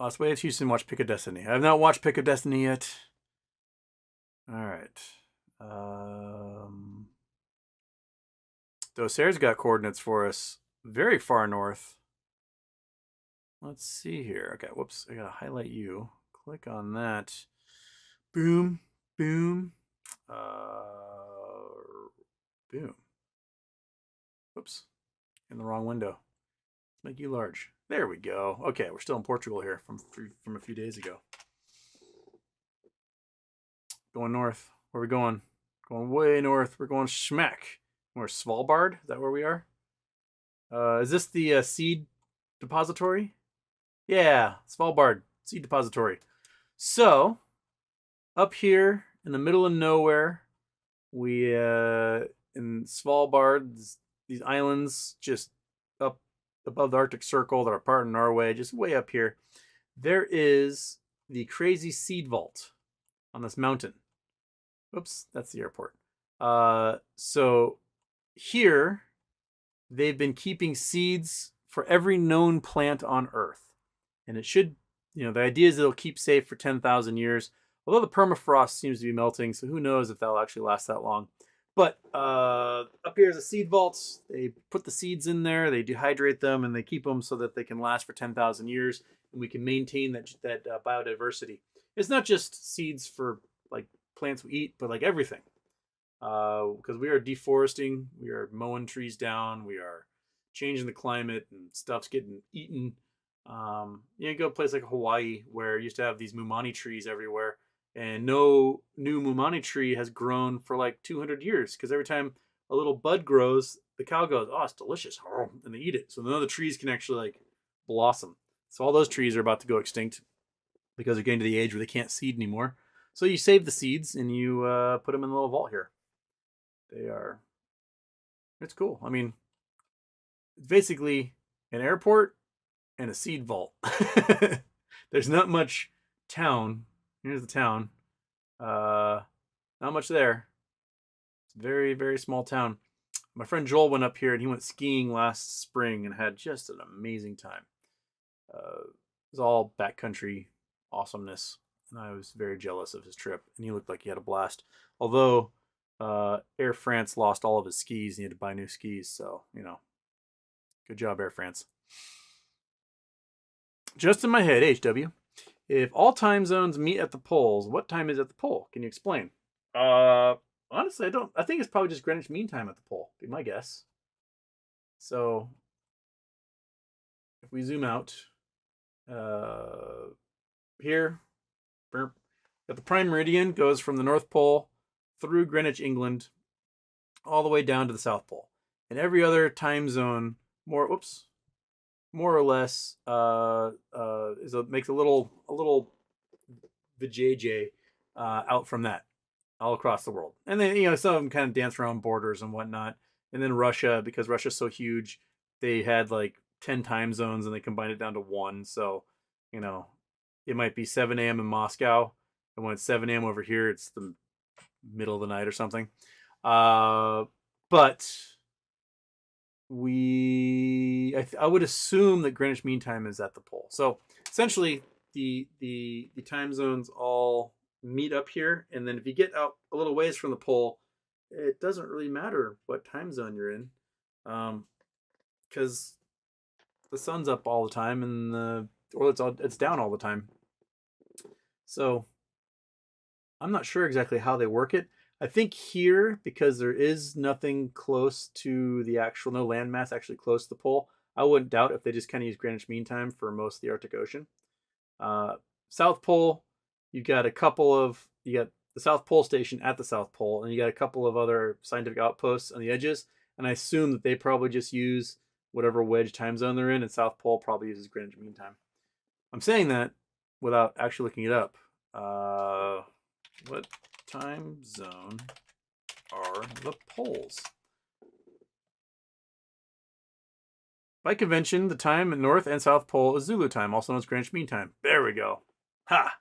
Let's wait till Houston watch Pick of Destiny. I have not watched Pick of Destiny yet. All right. Dosair's got coordinates for us very far north. Let's see here. Okay, whoops. I gotta highlight you. Click on that. Boom, boom, boom. Whoops. In the wrong window. Let's make you large. There we go. Okay, we're still in Portugal here from a few days ago. Going north. Where are we going? Going way north. We're going schmack. We're Svalbard. Is that where we are? Is this the seed depository? Yeah, Svalbard seed depository. So, up here in the middle of nowhere, we in Svalbard, these islands just up above the Arctic Circle that are part of Norway, just way up here, there is the crazy seed vault on this mountain. Oops, that's the airport. So here they've been keeping seeds for every known plant on Earth, and it should, the idea is it'll keep safe for 10,000 years. Although the permafrost seems to be melting, so who knows if that'll actually last that long. But up here is a seed vault. They put the seeds in there, they dehydrate them, and they keep them so that they can last for 10,000 years, and we can maintain that biodiversity. It's not just seeds for like plants we eat, but like everything. Because we are deforesting, we are mowing trees down, we are changing the climate, and stuff's getting eaten. You go to a place like Hawaii where you used to have these mumani trees everywhere, and no new mumani tree has grown for like 200 years because every time a little bud grows, the cow goes, "Oh, it's delicious," and they eat it. So none of the trees can actually like blossom. So all those trees are about to go extinct because they're getting to the age where they can't seed anymore. So you save the seeds and you put them in a little vault here. It's cool. I mean, it's basically an airport and a seed vault. There's not much town. Here's the town. Not much there. It's a very, very small town. My friend Joel went up here and he went skiing last spring and had just an amazing time. It was all backcountry awesomeness, and I was very jealous of his trip. And he looked like he had a blast. Although Air France lost all of his skis, and he had to buy new skis. So good job, Air France. Just in my head, HW. If all time zones meet at the poles, what time is at the pole? Can you explain? Honestly, I don't. I think it's probably just Greenwich Mean Time at the pole. Be my guess. So, if we zoom out, here, that the prime meridian goes from the North Pole through Greenwich, England, all the way down to the South Pole, and every other time zone, more or less, makes a little vajayjay out from that, all across the world. And then some of them kind of dance around borders and whatnot. And then Russia, because Russia's so huge, they had like 10 time zones and they combined it down to one. So it might be 7 a.m. in Moscow, and when it's 7 a.m. over here, it's the middle of the night or something. But I would assume that Greenwich Mean Time is at the pole. So essentially, the time zones all meet up here, and then if you get out a little ways from the pole, it doesn't really matter what time zone you're in, because the sun's up all the time and it's down all the time. So I'm not sure exactly how they work it. I think here, because there is nothing close to the actual, no landmass actually close to the pole, I wouldn't doubt if they just kind of use Greenwich Mean Time for most of the Arctic Ocean. South Pole, you got the South Pole Station at the South Pole, and you got a couple of other scientific outposts on the edges, and I assume that they probably just use whatever wedge time zone they're in, and South Pole probably uses Greenwich Mean Time. I'm saying that without actually looking it up. What time zone are the poles? By convention, the time at North and South Pole is Zulu time, also known as Greenwich Mean Time. There we go. Ha!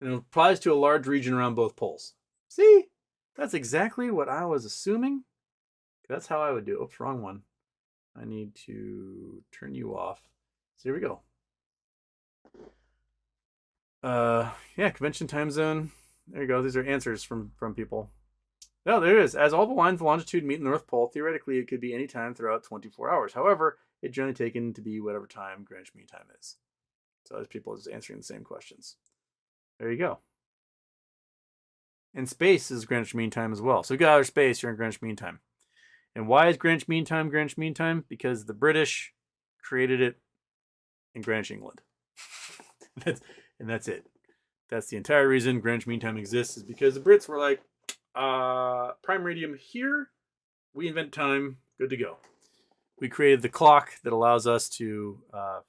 And it applies to a large region around both poles. See? That's exactly what I was assuming. That's how I would do it. Oops, wrong one. I need to turn you off. So here we go. Yeah, convention time zone. There you go. These are answers from people. No, there it is. As all the lines of longitude meet the North Pole, theoretically it could be any time throughout 24 hours. However, it's generally taken to be whatever time Greenwich Mean Time is. So there's people just answering the same questions. There you go. And space is Greenwich Mean Time as well. So if you got outer space, you're in Greenwich Mean Time. And why is Greenwich Mean Time Greenwich Mean Time? Because the British created it in Greenwich, England. That's it. That's the entire reason Greenwich Mean Time exists, is because the Brits were like, prime meridian here, we invent time, good to go. We created the clock that allows us to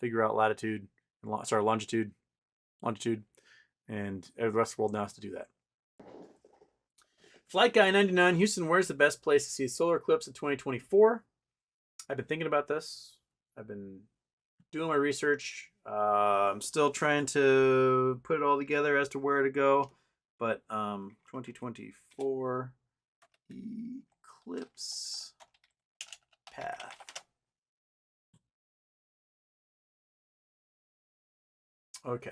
figure out latitude, longitude, and the rest of the world now has to do that. Flight Guy 99, Houston, where's the best place to see a solar eclipse in 2024? I've been thinking about this. I've been doing my research. I'm still trying to put it all together as to where to go. But 2024 eclipse path. Okay.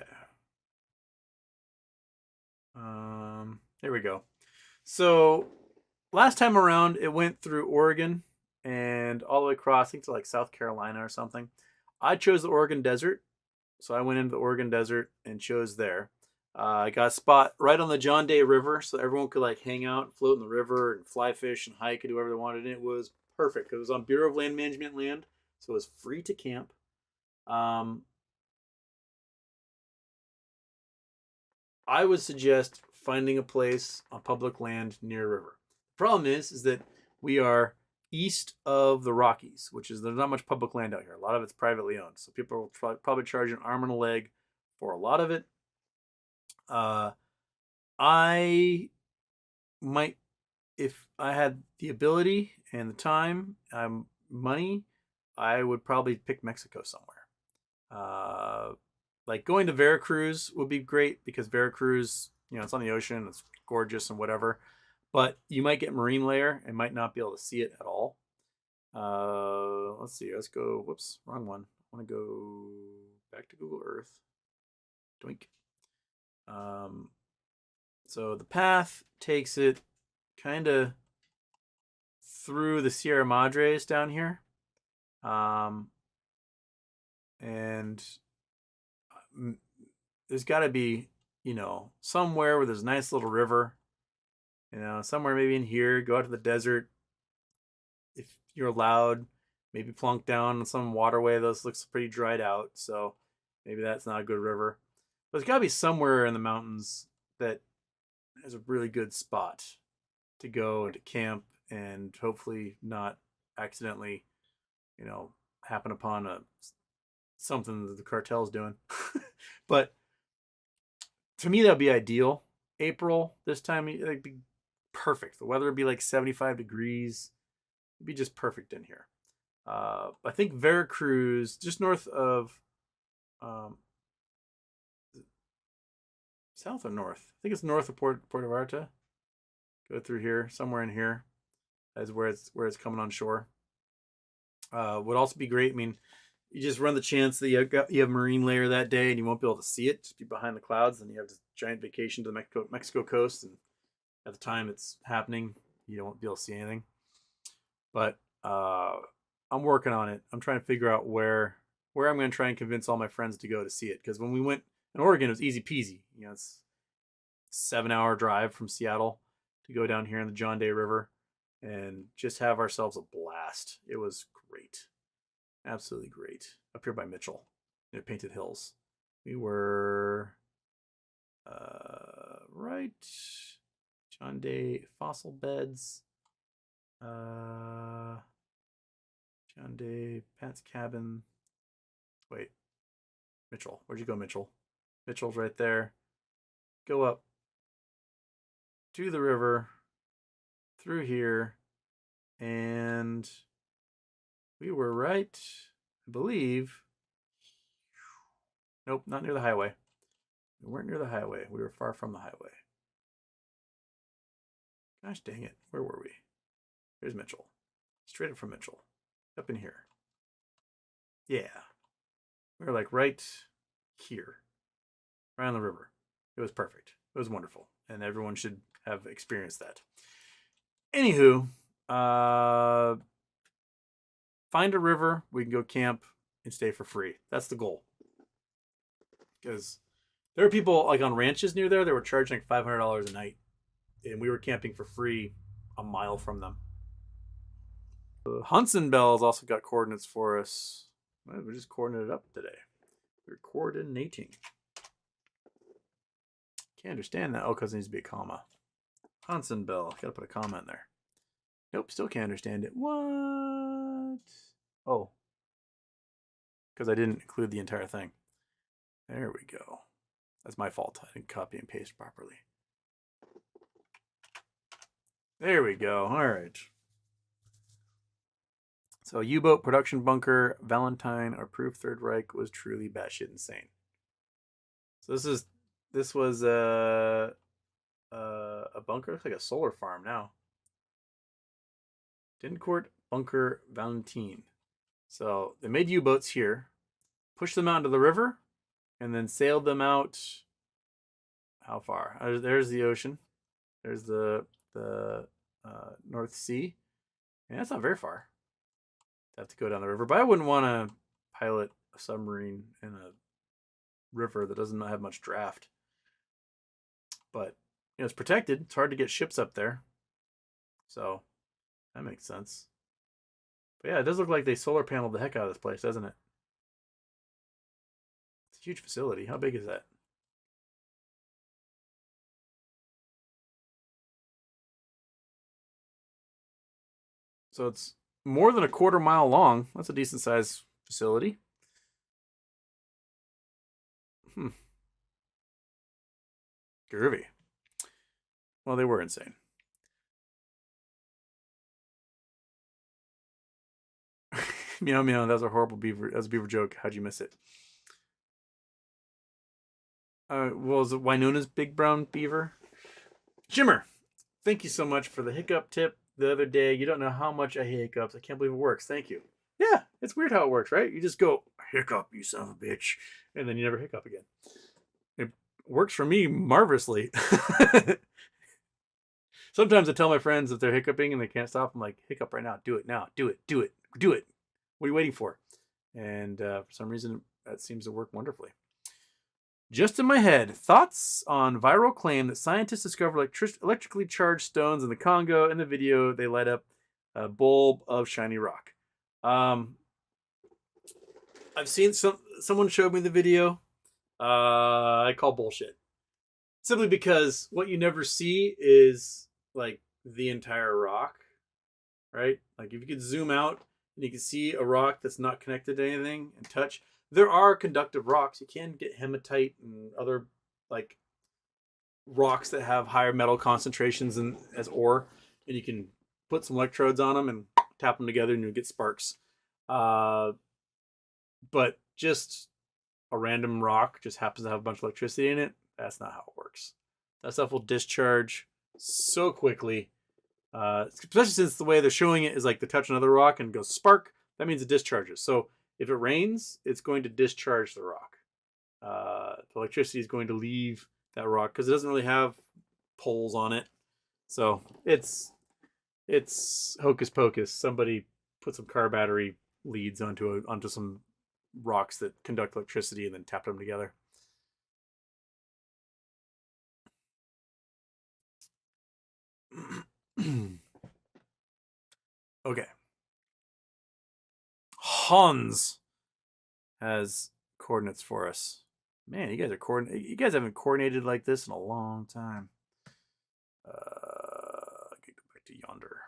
There we go. So last time around, it went through Oregon and all the way across, I think, to like South Carolina or something. I chose the Oregon Desert. So I went into the Oregon Desert and chose there. I got a spot right on the John Day River, so everyone could like hang out and float in the river and fly fish and hike and do whatever they wanted. And it was perfect because it was on Bureau of Land Management land, so it was free to camp. I would suggest finding a place on public land near a river. The problem is that we are east of the Rockies, which is there's not much public land out here. A lot of it's privately owned, so people will probably charge an arm and a leg for a lot of it. I might, if I had the ability and the time, money, I would probably pick Mexico somewhere. Like going to Veracruz would be great because Veracruz, it's on the ocean, it's gorgeous and whatever, but you might get marine layer and might not be able to see it at all. Let's see. Let's go. Whoops, wrong one. I want to go back to Google Earth. Doink. So the path takes it kind of through the Sierra Madres down here. And there's got to be, somewhere where there's a nice little river, somewhere maybe in here, go out to the desert. If you're allowed, maybe plunk down on some waterway. This looks pretty dried out, so maybe that's not a good river. But there's got to be somewhere in the mountains that has a really good spot to go and to camp and hopefully not accidentally, happen upon something that the cartel's doing. But to me, that'd be ideal. April, this time, it'd be perfect. The weather would be like 75 degrees. It'd be just perfect in here. I think Veracruz, just north of, south or north? I think it's north of Puerto Vallarta. Go through here, somewhere in here, as where it's coming on shore. Would also be great. I mean, you just run the chance that you have marine layer that day and you won't be able to see it, just be behind the clouds, and you have this giant vacation to the Mexico coast, and at the time it's happening, you won't be able to see anything. But I'm working on it. I'm trying to figure out where I'm going to try and convince all my friends to go to see it, because when we went in Oregon, it was easy peasy. It's a 7-hour drive from Seattle to go down here in the John Day River and just have ourselves a blast. It was great. Absolutely great. Up here by Mitchell, near Painted Hills. We were right. John Day fossil beds. John Day, Pat's cabin. Wait. Mitchell. Where'd you go, Mitchell? Mitchell's right there. Go up to the river, through here, and we were right, I believe. Nope, not near the highway. We weren't near the highway. We were far from the highway. Gosh dang it. Where were we? Here's Mitchell. Straight up from Mitchell. Up in here. Yeah. We were like right here. right on the river. It was perfect. It was wonderful, and everyone should have experienced that. Anywho, find a river we can go camp and stay for free. That's the goal. Because there are people like on ranches near there that were charging like $500 a night, and we were camping for free a mile from them. Hunson Bell's also got coordinates for us. Well, we're just coordinated up today. We're coordinating. Can't understand that. Oh, because it needs to be a comma. Hunson Bell. Gotta put a comma in there. Nope, still can't understand it. What? Oh. Because I didn't include the entire thing. There we go. That's my fault. I didn't copy and paste properly. There we go. All right. So U-boat production bunker, Valentine, or proof Third Reich was truly batshit insane. So this was a bunker. Looks like a solar farm now. Dincourt Bunker Valentine. So they made U-boats here, pushed them out into the river, and then sailed them out. How far? There's the ocean. There's the North Sea. And that's not very far. Have to go down the river, but I wouldn't want to pilot a submarine in a river that doesn't have much draft. But it's protected. It's hard to get ships up there, so that makes sense. But yeah, it does look like they solar paneled the heck out of this place, doesn't it? It's a huge facility. How big is that? So it's more than a quarter mile long. That's a decent sized facility. Groovy. Well, they were insane. Meow meow, that was a horrible beaver. That was a beaver joke. How'd you miss it? Was it Wynona's big brown beaver? Jimmer, thank you so much for the hiccup tip the other day. You don't know how much I hate hiccups. I can't believe it works. Thank you. Yeah, it's weird how it works, right? You just go, hiccup, you son of a bitch. And then you never hiccup again. It works for me marvelously. Sometimes I tell my friends if they're hiccuping and they can't stop, I'm like, hiccup right now. Do it now. Do it. Do it. Do it. What are you waiting for? And for some reason, that seems to work wonderfully. Just in my head, thoughts on viral claim that scientists discovered electrically charged stones in the Congo. In the video, they light up a bulb of shiny rock. I've seen someone showed me the video. I call bullshit. Simply because what you never see is like the entire rock, right? Like if you could zoom out and you can see a rock that's not connected to anything and touch. There are conductive rocks. You can get hematite and other like rocks that have higher metal concentrations as ore, and you can put some electrodes on them and tap them together and you get sparks. But just a random rock just happens to have a bunch of electricity in it. That's not how it works. That stuff will discharge so quickly, especially since the way they're showing it is like they touch another rock and goes spark. That means it discharges. So if it rains, it's going to discharge the rock. The electricity is going to leave that rock because it doesn't really have poles on it. So it's hocus pocus. Somebody put some car battery leads onto some rocks that conduct electricity and then tapped them together. Okay. Hans has coordinates for us. Man, you guys are you guys haven't coordinated like this in a long time. I can go back to yonder.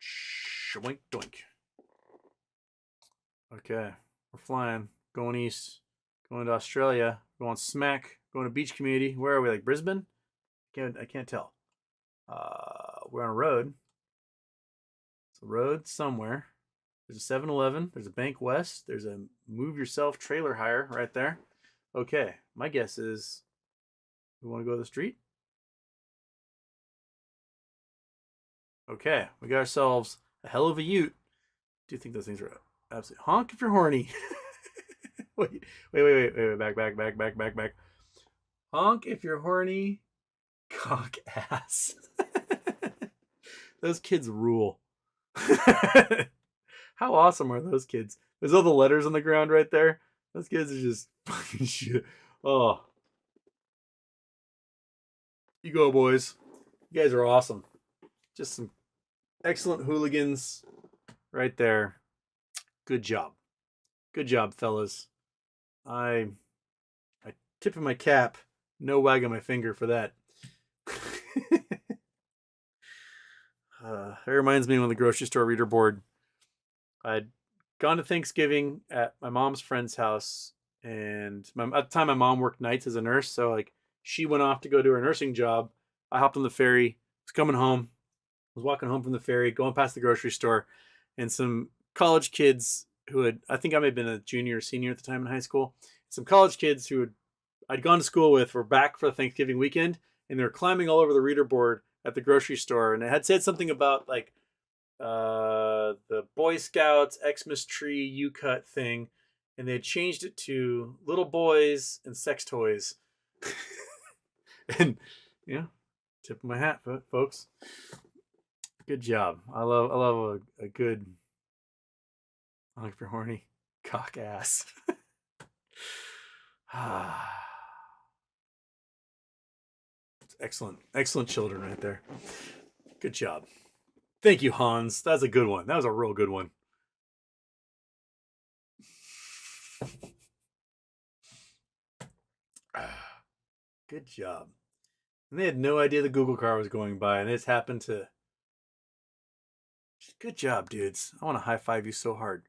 Shoink doink. Okay, we're flying, going east, going to Australia, going smack, going to beach community. Where are we? Like Brisbane? I can't tell. We're on a road. It's a road somewhere. There's a 7-Eleven. There's a Bank West. There's a Move Yourself trailer hire right there. Okay, my guess is we want to go to the street. Okay, we got ourselves a hell of a ute. Do you think those things are Absolutely. Honk if you're horny. Wait. Back. Honk if you're horny. Cock ass. Those kids rule. How awesome are those kids? There's all the letters on the ground right there. Those kids are just fucking shit. Oh. You go, boys. You guys are awesome. Just some excellent hooligans right there. Good job. Good job, fellas. I tip of my cap. No wagging my finger for that. It reminds me of the grocery store reader board. I'd gone to Thanksgiving at my mom's friend's house, and at the time my mom worked nights as a nurse, so like she went off to go do her nursing job. I hopped on the ferry, was coming home, was walking home from the ferry, going past the grocery store, and some college kids who had, I think I may have been a junior or senior at the time in high school, some college kids who I'd gone to school with were back for the Thanksgiving weekend, and they were climbing all over the reader board at the grocery store, and it had said something about like the Boy Scouts Xmas tree U-cut thing, and they had changed it to little boys and sex toys. And yeah, tip of my hat, folks. Good job. I love a good, I if you're horny, cock ass. Excellent children right there. Good job. Thank you, Hans. That's a good one. That was a real good one. Good job. And they had no idea the Google car was going by, and this happened to. Good job, dudes. I want to high five you so hard.